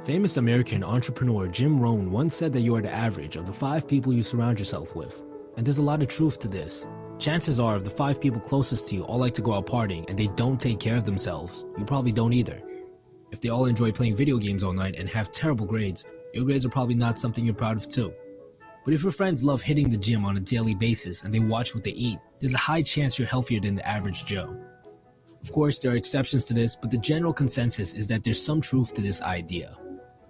Famous American entrepreneur Jim Rohn once said that you are the average of the 5 people you surround yourself with. And there's a lot of truth to this. Chances are, if the 5 people closest to you all like to go out partying and they don't take care of themselves, you probably don't either. If they all enjoy playing video games all night and have terrible grades, your grades are probably not something you're proud of too. But if your friends love hitting the gym on a daily basis and they watch what they eat, there's a high chance you're healthier than the average Joe. Of course, there are exceptions to this, but the general consensus is that there's some truth to this idea.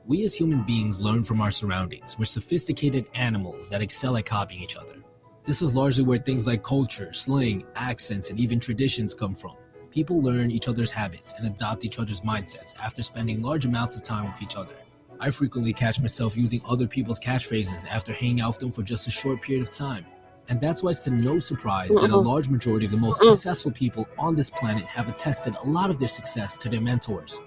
We as human beings learn from our surroundings. We're sophisticated animals that excel at copying each other. This is largely where things like culture, slang, accents, and even traditions come from. People learn each other's habits and adopt each other's mindsets after spending large amounts of time with each other. I frequently catch myself using other people's catchphrases after hanging out with them for just a short period of time. And that's why it's to no surprise that a large majority of the most successful people on this planet have attested a lot of their success to their mentors.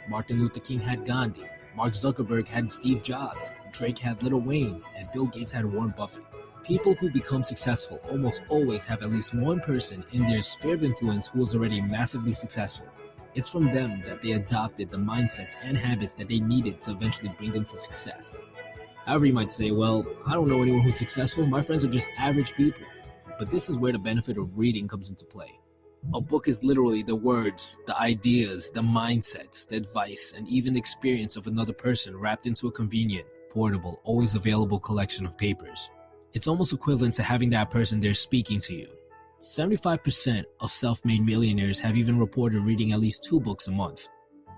Martin Luther King had Gandhi, Mark Zuckerberg had Steve Jobs, Drake had Lil Wayne, and Bill Gates had Warren Buffett. People who become successful almost always have at least one person in their sphere of influence who was already massively successful. It's from them that they adopted the mindsets and habits that they needed to eventually bring them to success. However, you might say, well, I don't know anyone who's successful, my friends are just average people. But this is where the benefit of reading comes into play. A book is literally the words, the ideas, the mindsets, the advice, and even the experience of another person wrapped into a convenient, portable, always available collection of papers. It's almost equivalent to having that person there speaking to you. 75% of self-made millionaires have even reported reading at least 2 books a month.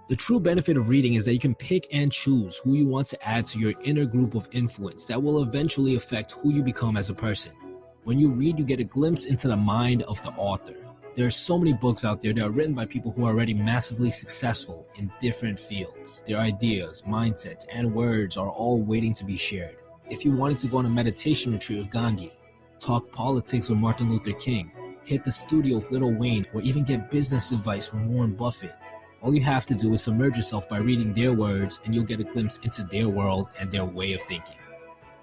The true benefit of reading is that you can pick and choose who you want to add to your inner group of influence that will eventually affect who you become as a person. When you read, you get a glimpse into the mind of the author. There are so many books out there that are written by people who are already massively successful in different fields. Their ideas, mindsets, and words are all waiting to be shared. If you wanted to go on a meditation retreat with Gandhi, talk politics with Martin Luther King, hit the studio with Lil Wayne, or even get business advice from Warren Buffett, all you have to do is submerge yourself by reading their words and you'll get a glimpse into their world and their way of thinking.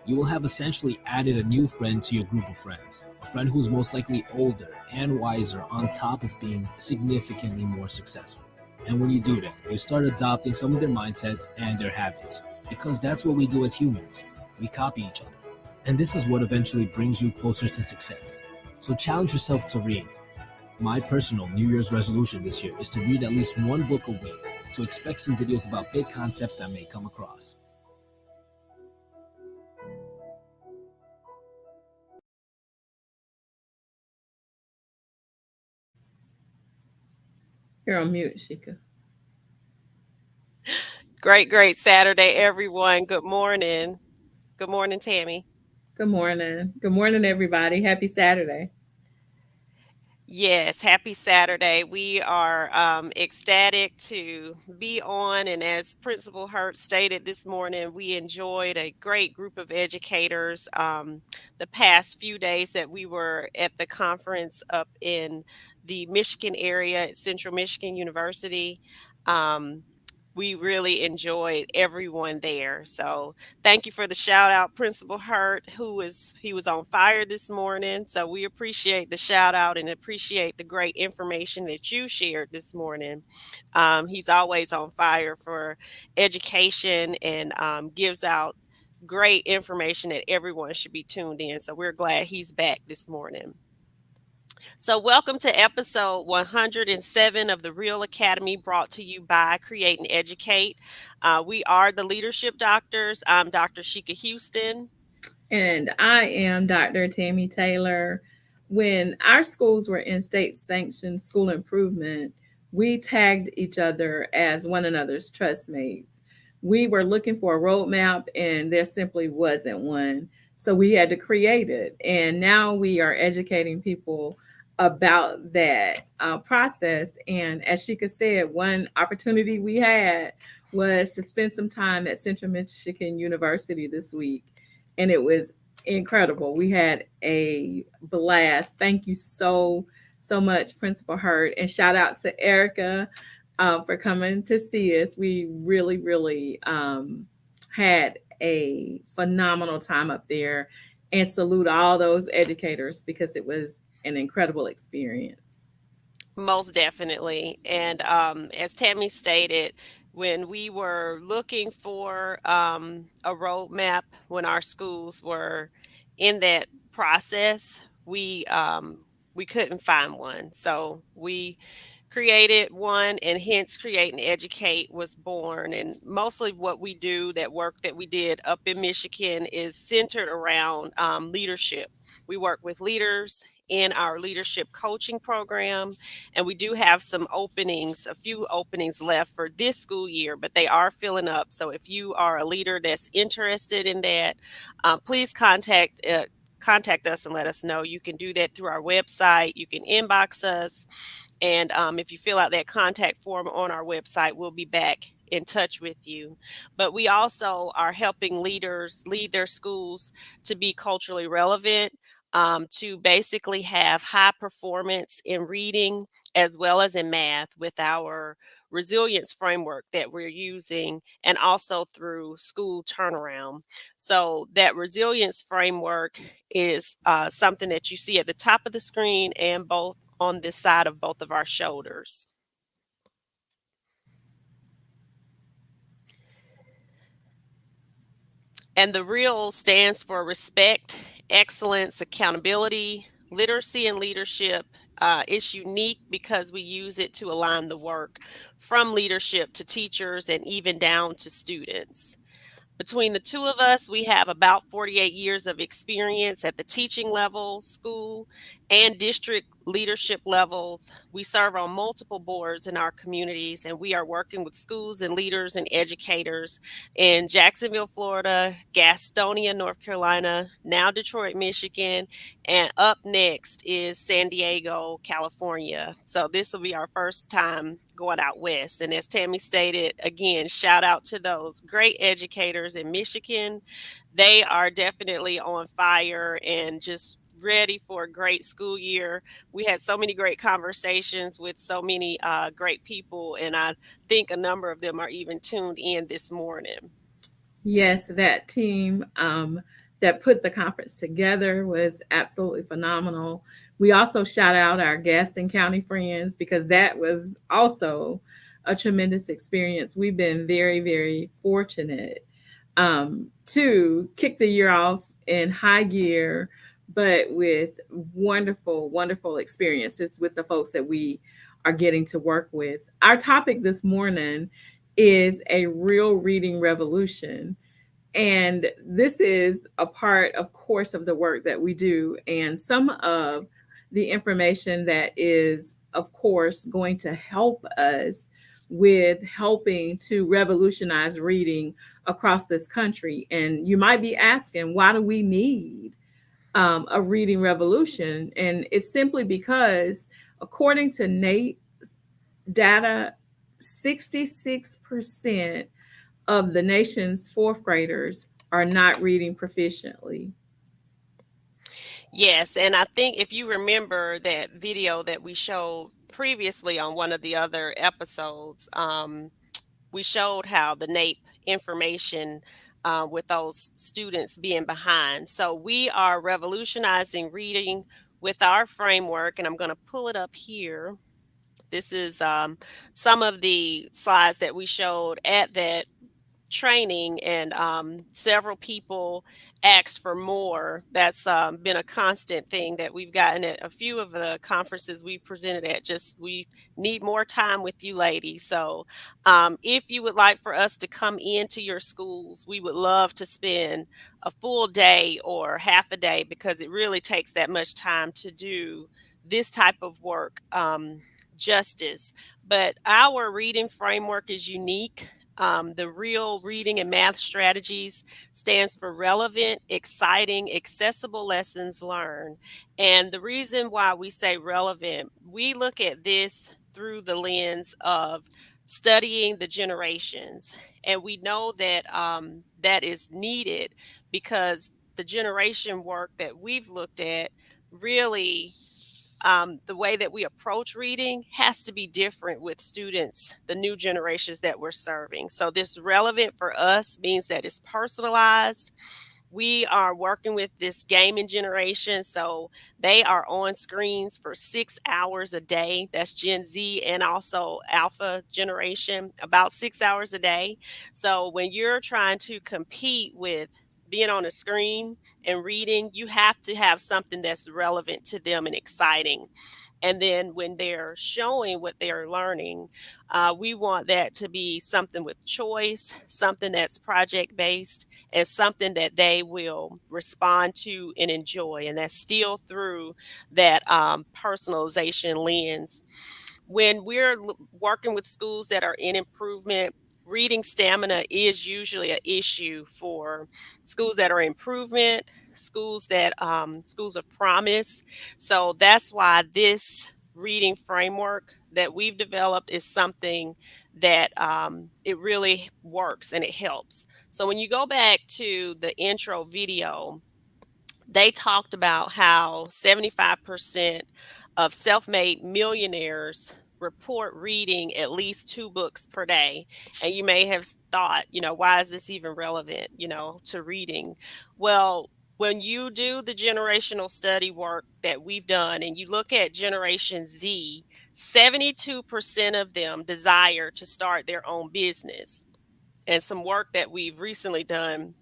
You will have essentially added a new friend to your group of friends, a friend who's most likely older and wiser on top of being significantly more successful. And when you do that, you start adopting some of their mindsets and their habits, because that's what we do as humans. We copy each other. And this is what eventually brings you closer to success. So challenge yourself to read. My personal New Year's resolution this year is to read at least 1 book a week, so expect some videos about big concepts that I may come across. You're on mute, Sheikah. Great Saturday, everyone. Good morning. Good morning, Tammy. Good morning. Good morning, everybody. Happy Saturday. Yes, happy Saturday. We are ecstatic to be on. And as Principal Hurt stated this morning, we enjoyed a great group of educators the past few days that we were at the conference up in the Michigan area at Central Michigan University. We really enjoyed everyone there. So thank you for the shout out, Principal Hurt, he was on fire this morning. So we appreciate the shout out and appreciate the great information that you shared this morning. He's always on fire for education and gives out great information that everyone should be tuned in. So we're glad he's back this morning. So, welcome to episode 107 of the Real Academy, brought to you by Create and Educate. We are the Leadership Doctors. I'm Dr. Sheikah Houston. And I am Dr. Tammy Taylor. When our schools were in state sanctioned school improvement, we tagged each other as one another's trust mates. We were looking for a roadmap, and there simply wasn't one. So we had to create it. And now we are educating people about that process. And as Sheikah said, one opportunity we had was to spend some time at Central Michigan University this week. And it was incredible. We had a blast. Thank you so much, Principal Hurt. And shout out to Erica for coming to see us. We really had a phenomenal time up there, and salute all those educators because it was an incredible experience. Most definitely. And as Tammy stated, When we were looking for a roadmap when our schools were in that process, we couldn't find one. So we created one, and hence Create and Educate was born. And mostly what we do, that work that we did up in Michigan, is centered around leadership. We work with leaders in our leadership coaching program, and we do have some openings, a few openings left for this school year, but they are filling up. So if you are a leader that's interested in that, please contact us and let us know. You can do that through our website. You can inbox us. And if you fill out that contact form on our website, we'll be back in touch with you. But we also are helping leaders lead their schools to be culturally relevant, to basically have high performance in reading as well as in math with our resilience framework that we're using, and also through school turnaround. So that resilience framework is something that you see at the top of the screen and both on this side of both of our shoulders. And the REAL stands for respect, excellence, accountability, literacy, and leadership. It's unique because we use it to align the work from leadership to teachers and even down to students. Between the two of us, we have about 48 years of experience at the teaching level, school, and district leadership levels. We serve on multiple boards in our communities, and we are working with schools and leaders and educators in Jacksonville, Florida, Gastonia, North Carolina, now Detroit, Michigan, and up next is San Diego, California. So this will be our first time going out west. And as Tammy stated, again, shout out to those great educators in Michigan. They are definitely on fire and just ready for a great school year. We had so many great conversations with so many great people, and I think a number of them are even tuned in this morning. Yes, that team that put the conference together was absolutely phenomenal. We also shout out our Gaston County friends because that was also a tremendous experience. We've been very, very fortunate to kick the year off in high gear, but with wonderful, wonderful experiences with the folks that we are getting to work with. Our topic this morning is a real reading revolution. And this is a part, of course, of the work that we do. And some of the information that is, of course, going to help us with helping to revolutionize reading across this country. And you might be asking, why do we need a reading revolution? And it's simply because, according to Nate data, 66% of the nation's fourth graders are not reading proficiently. Yes, and I think if you remember that video that we showed previously on one of the other episodes, we showed how the NAEP information with those students being behind. So we are revolutionizing reading with our framework, and I'm going to pull it up here. This is some of the slides that we showed at that training, and several people asked for more. That's been a constant thing that we've gotten at a few of the conferences we presented at. Just, we need more time with you ladies. So if you would like for us to come into your schools, we would love to spend a full day or half a day, because it really takes that much time to do this type of work justice. But our reading framework is unique. The REAL Reading and Math Strategies stands for relevant, exciting, accessible lessons learned. And the reason why we say relevant, we look at this through the lens of studying the generations. And we know that that is needed, because the generation work that we've looked at really, the way that we approach reading has to be different with students, the new generations that we're serving. So this relevant for us means that it's personalized, We are working with this gaming generation, so they are on screens for 6 hours a day. That's Gen Z and also Alpha generation, about 6 hours a day. So when you're trying to compete with being on a screen and reading, you have to have something that's relevant to them and exciting. And then when they're showing what they're learning, we want that to be something with choice, something that's project based, and something that they will respond to and enjoy. And that's still through that personalization lens. When we're working with schools that are in improvement, reading stamina is usually an issue for schools that are improvement, schools of promise. So that's why this reading framework that we've developed is something that it really works and it helps. So when you go back to the intro video, they talked about how 75% of self-made millionaires report reading at least 2 books per day. And you may have thought, why is this even relevant, to reading? Well, when you do the generational study work that we've done and you look at Generation Z, 72% of them desire to start their own business. And some work that we've recently done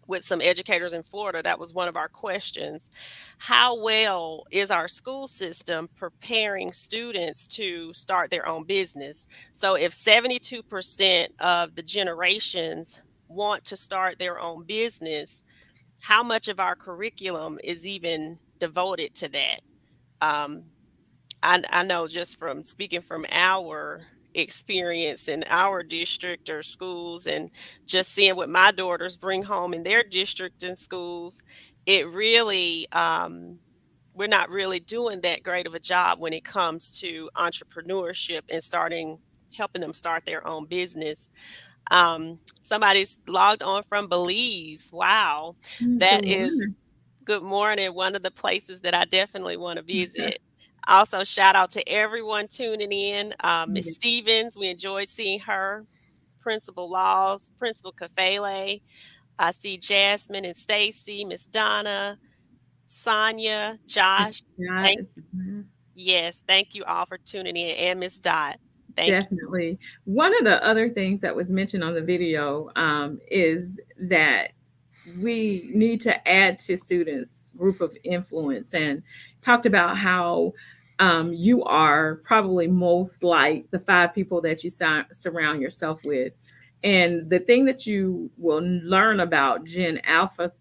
with some educators in Florida, that was one of our questions. How well is our school system preparing students to start their own business? So if 72% of the generations want to start their own business, how much of our curriculum is even devoted to that? Um, I know just from speaking from our experience in our district or schools and just seeing what my daughters bring home in their district and schools, it really, we're not really doing that great of a job when it comes to entrepreneurship and helping them start their own business. Somebody's logged on from Belize. Wow. Good That is morning. Good morning. One of the places that I definitely want to visit. Also, shout out to everyone tuning in. Miss Yeah, Stevens, we enjoyed seeing her. Principal Laws, Principal Kafele. I see Jasmine and Stacy, Miss Donna, Sonia, Josh. that Thank is Yes, thank you all for tuning in, and Miss Dot. Thank you. definitely. One of the other things that was mentioned on the video is that we need to add to students group of influence, and talked about how you are probably most like the 5 people that you surround yourself with. And the thing that you will learn about Gen Alpha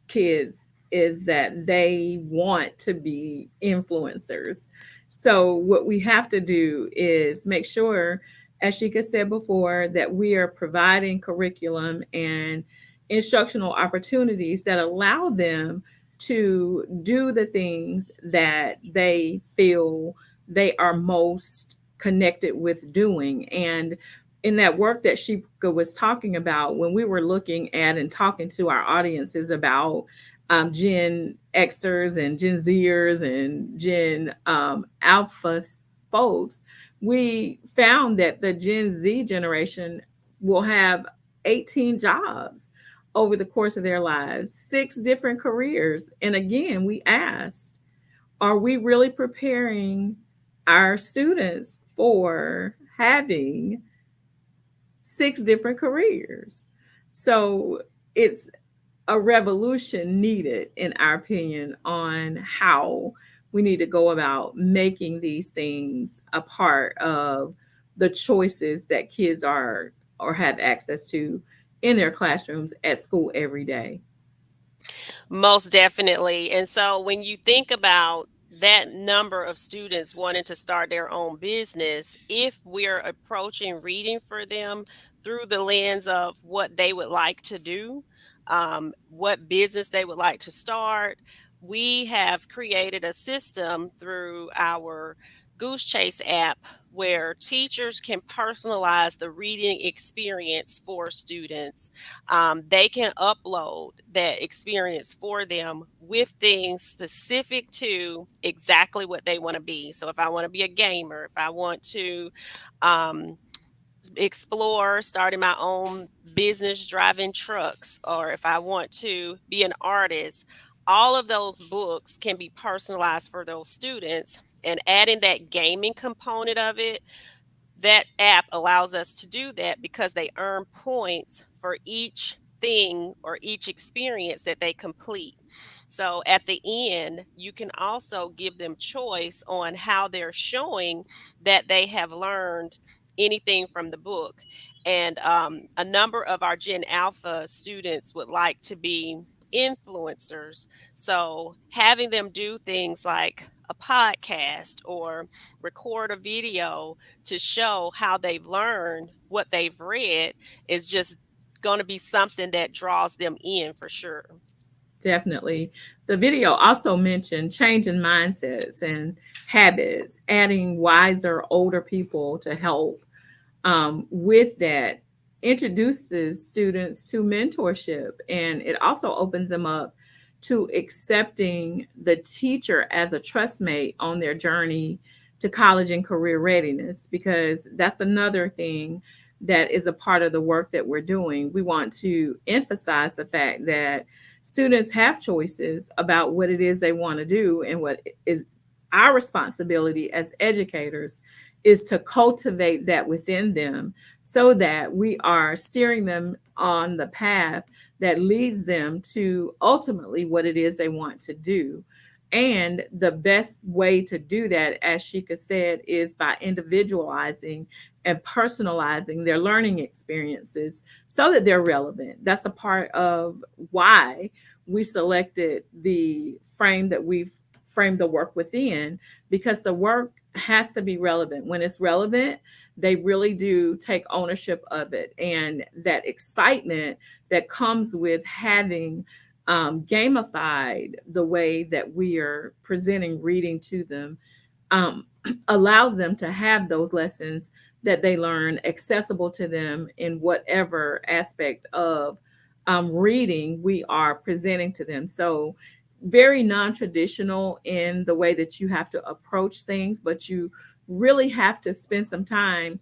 kids is that they want to be influencers. So what we have to do is make sure, as Shika said before, that we are providing curriculum and instructional opportunities that allow them to do the things that they feel they are most connected with doing. And in that work that Shika was talking about, when we were looking at and talking to our audiences about Gen Xers and Gen Zers and Gen Alpha folks, we found that the Gen Z generation will have 18 jobs over the course of their lives, 6 different careers. And again, we asked, are we really preparing our students for having 6 different careers? So it's a revolution needed, in our opinion, on how we need to go about making these things a part of the choices that kids are or have access to in their classrooms at school every day. Most definitely. And so when you think about that number of students wanting to start their own business, if we're approaching reading for them through the lens of what they would like to do, what business they would like to start, we have created a system through our Goose Chase app where teachers can personalize the reading experience for students. They can upload that experience for them with things specific to exactly what they want to be. So if I want to be a gamer, if I want to um, explore starting my own business driving trucks, or if I want to be an artist, all of those books can be personalized for those students. And adding that gaming component of it, that app allows us to do that because they earn points for each thing or each experience that they complete. So at the end, you can also give them choice on how they're showing that they have learned anything from the book. And a number of our Gen Alpha students would like to be influencers. So having them do things like a podcast or record a video to show how they've learned what they've read is just going to be something that draws them in for sure. Definitely. The video also mentioned changing mindsets and habits, adding wiser older people to help with that, introduces students to mentorship, and it also opens them up to accepting the teacher as a trustmate on their journey to college and career readiness, because that's another thing that is a part of the work that we're doing. We want to emphasize the fact that students have choices about what it is they want to do, and what is our responsibility as educators is to cultivate that within them so that we are steering them on the path that leads them to ultimately what it is they want to do. And the best way to do that, as Sheikah said, is by individualizing and personalizing their learning experiences so that they're relevant. That's a part of why we selected the frame that we've framed the work within, because the work has to be relevant. When it's relevant, they really do take ownership of it. And that excitement that comes with having gamified the way that we are presenting reading to them um, allows them to have those lessons that they learn accessible to them in whatever aspect of reading we are presenting to them. So, very non traditional in the way that you have to approach things, but you really have to spend some time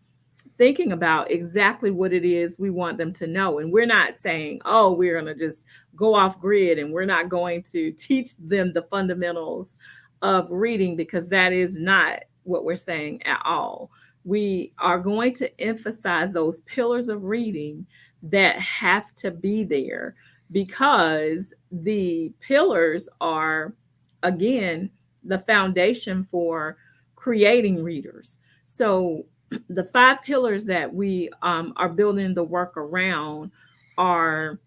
thinking about exactly what it is we want them to know. And we're not saying, oh, we're going to just go off grid and we're not going to teach them the fundamentals of reading, because that is not what we're saying at all. We are going to emphasize those pillars of reading that have to be there, because the pillars are, again, the foundation for creating readers. So, the five pillars that we are building the work around are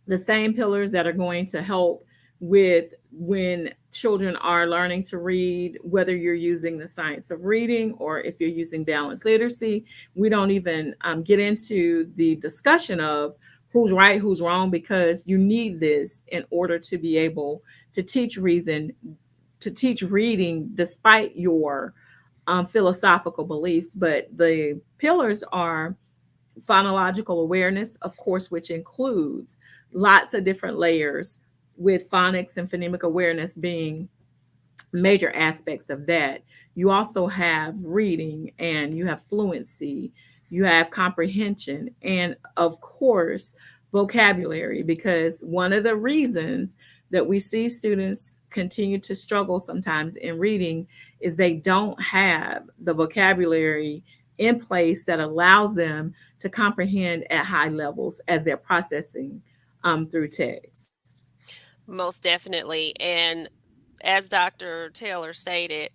the same pillars that are going to help with when children are learning to read, whether you're using the science of reading or if you're using balanced literacy. We don't even get into the discussion of who's right, who's wrong, because you need this in order to be able to teach reason, to teach reading despite your philosophical beliefs. But the pillars are phonological awareness, of course, which includes lots of different layers, with phonics and phonemic awareness being major aspects of that. You also have reading, and you have fluency, you have comprehension, and of course, vocabulary. Because one of the reasons that we see students continue to struggle sometimes in reading is they don't have the vocabulary in place that allows them to comprehend at high levels as they're processing through text. Most definitely. And as Dr. Taylor stated,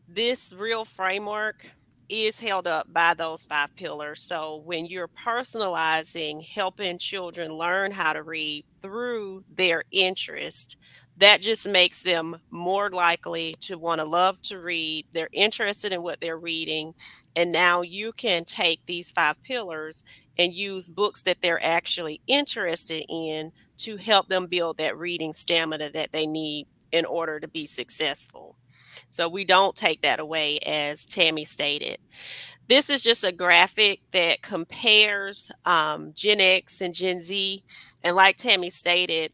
this real framework is held up by those five pillars. So when you're personalizing, helping children learn how to read through their interest, that just makes them more likely to want to love to read. They're interested in what they're reading. And now you can take these five pillars and use books that they're actually interested in to help them build that reading stamina that they need in order to be successful. So we don't take that away, as Tammy stated. This is just a graphic that compares Gen X and Gen Z. And like Tammy stated,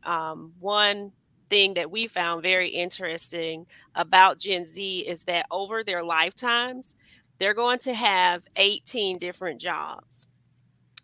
one thing that we found very interesting about Gen Z is that over their lifetimes, they're going to have 18 different jobs.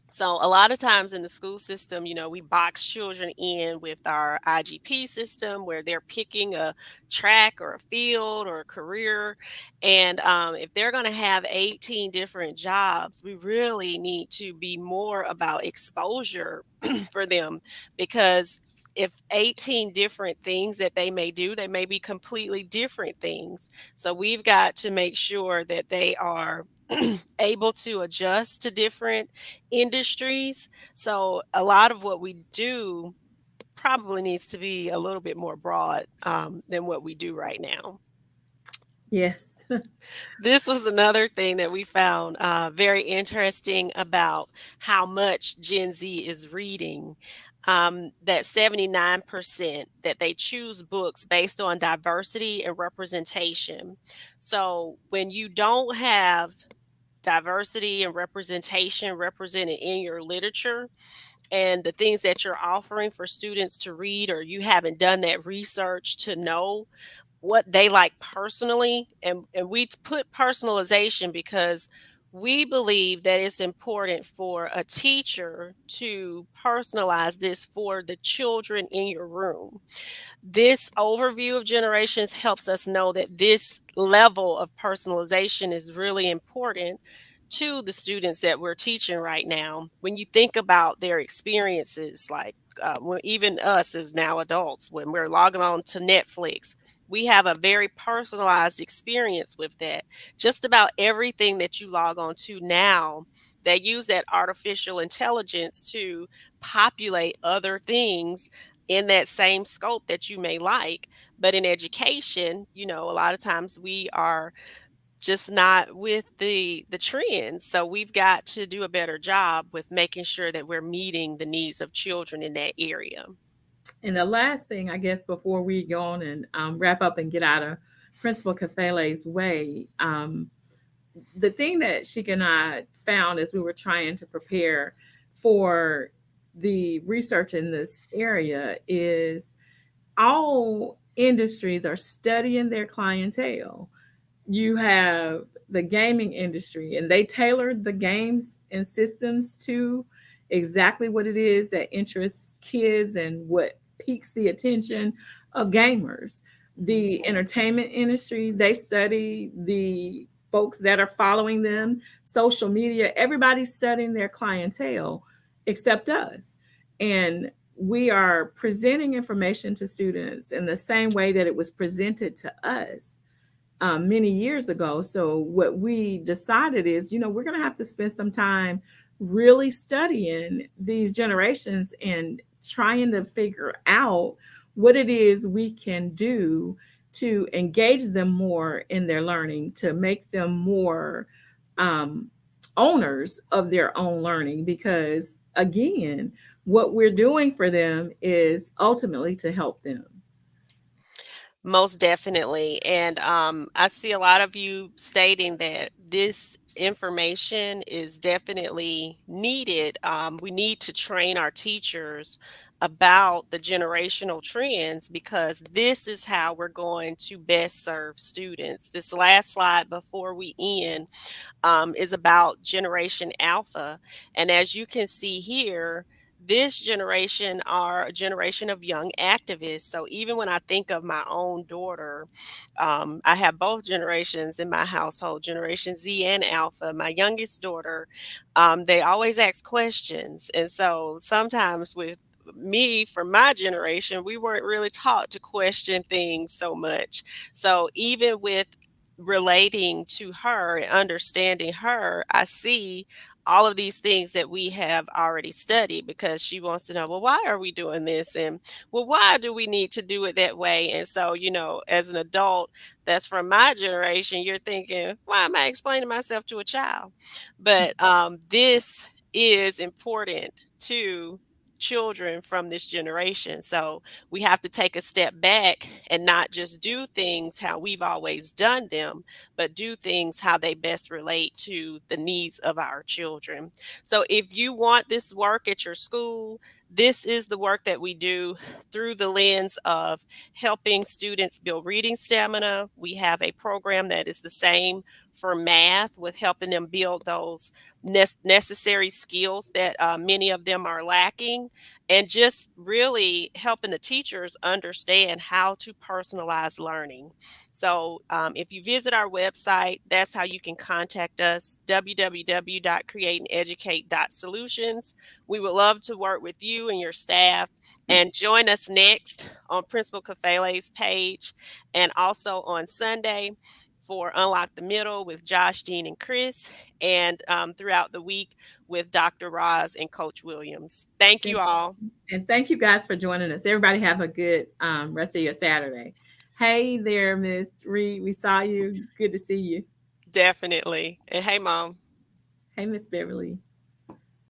So a lot of times in the school system, we box children in with our IGP system where they're picking a track or a field or a career. And if they're going to have 18 different jobs, we really need to be more about exposure for them, because if 18 different things that they may do, they may be completely different things. So we've got to make sure that they are able to adjust to different industries. So a lot of what we do probably needs to be a little bit more broad than what we do right now. Yes. This was another thing that we found very interesting about how much Gen Z is reading. That 79% that they choose books based on diversity and representation. So when you don't have diversity and representation represented in your literature and the things that you're offering for students to read, or you haven't done that research to know what they like personally, and we put personalization because we believe that it's important for a teacher to personalize this for the children in your room. This overview of generations helps us know that this level of personalization is really important to the students that we're teaching right now. When you think about their experiences, like even us as now adults, when we're logging on to Netflix, we have a very personalized experience with that. Just about everything that you log on to now, they use that artificial intelligence to populate other things in that same scope that you may like. But in education, a lot of times we are just not with the trends. So we've got to do a better job with making sure that we're meeting the needs of children in that area. And the last thing, I guess, before we go on and wrap up and get out of Principal Kafele's way, the thing that Sheikah and I found as we were trying to prepare for the research in this area is all industries are studying their clientele. You have the gaming industry, and they tailored the games and systems to exactly what it is that interests kids and what piques the attention of gamers. The entertainment industry, they study the folks that are following them, social media, everybody's studying their clientele except us. And we are presenting information to students in the same way that it was presented to us many years ago. So what we decided is, we're going to have to spend some time really studying these generations and trying to figure out what it is we can do to engage them more in their learning, to make them more um, owners of their own learning. Because again, what we're doing for them is ultimately to help them. Most definitely. And I see a lot of you stating that this information is definitely needed. We need to train our teachers about the generational trends, because this is how we're going to best serve students. This last slide before we end is about Generation Alpha. And as you can see here, this generation are a generation of young activists. So even when I think of my own daughter, I have both generations in my household, Generation Z and Alpha. My youngest daughter, they always ask questions. And so sometimes with me from my generation, we weren't really taught to question things so much. So even with relating to her and understanding her, I see all of these things that we have already studied, because she wants to know, well, why are we doing this? And well, why do we need to do it that way? And so, as an adult that's from my generation, you're thinking, why am I explaining myself to a child? But this is important to children from this generation. So we have to take a step back and not just do things how we've always done them, but do things how they best relate to the needs of our children. So if you want this work at your school, this is the work that we do through the lens of helping students build reading stamina. We have a program that is the same for math, with helping them build those necessary skills that many of them are lacking, and just really helping the teachers understand how to personalize learning. So if you visit our website, that's how you can contact us, www.createandeducate.solutions. We would love to work with you and your staff, and join us next on Principal Kafele's page, and also on Sunday for Unlock the Middle with Josh, Dean, and Chris, and throughout the week with Dr. Roz and Coach Williams. Thank you all. And thank you guys for joining us. Everybody have a good rest of your Saturday. Hey there, Miss Reed. We saw you. Good to see you. Definitely. And hey, Mom. Hey, Miss Beverly.